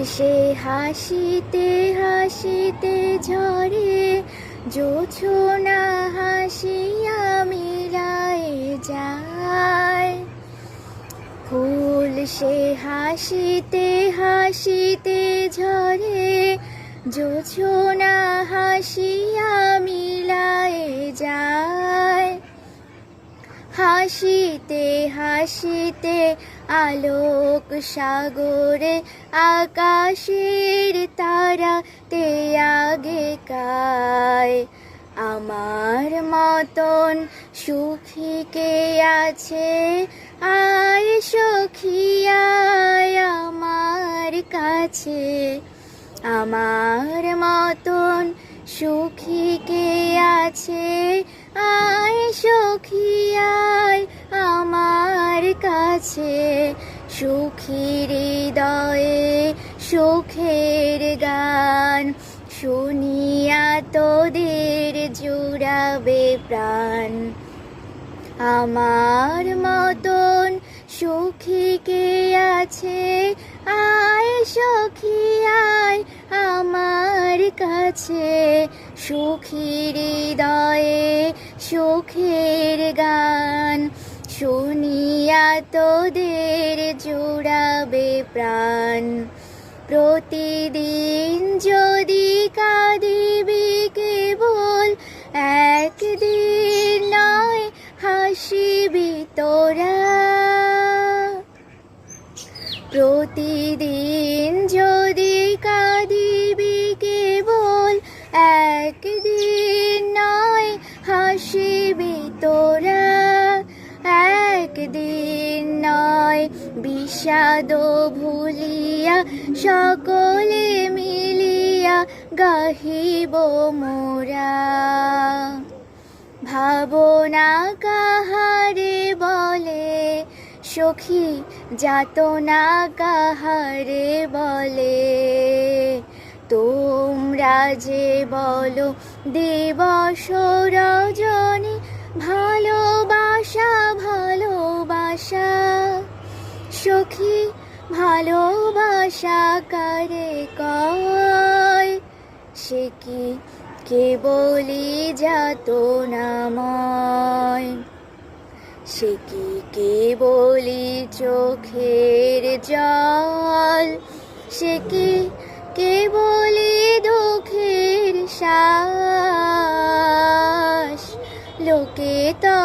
সে হাসিতে হাসিতে ঝরে, জোছনা হাসিয়া মিলায় যায়। ফুল সে হাসিতে হাসিতে ঝরে, জোছনা হাসিয়া মিলায় যায়। হাসিতে হাসিতে আলোক সাগরে, আকাশের তারাতে আগে কায়। আমার মতন সুখী কে আছে, আয় সখী আয় আমার কাছে। আমার মতন সুখী কে আছে, আয় সখী আয় আমার কাছে। সুখী হৃদয়ে সুখের গান, শুনিয়া তোদের জুড়াবে প্রাণ। আমার মতন সুখী কে আছে, আয় সখী আয় আমার কাছে। সুখী হৃদয়ে সুখের গান, শুনিয়া তোদের জুড়াবে প্রাণ। প্রতিদিন যদি কাঁদিবি কেবল, একদিন নয় হাসিবি তোরা। প্রতিদিন যদি কাঁদিবি কেবল, একদিন নয় হাসিবি তোরা। একদিন নয় বিষাদ ভুলিয়া, সকলে মিলিয়া গাহিব মোরা। ভাবনা কাহারে বলে সখী, যাতনা কাহারে বলে। তোমরা যে বলো দিবস রজনী, ভালোবাসা ভালোবাসা। সখী ভালোবাসা কারে কয়, সে কি কেবলই যাতনাময়। সে কি কেবলই চোখের জল, সে কি কেবলই দুঃখের শ্বাস। লোকে তো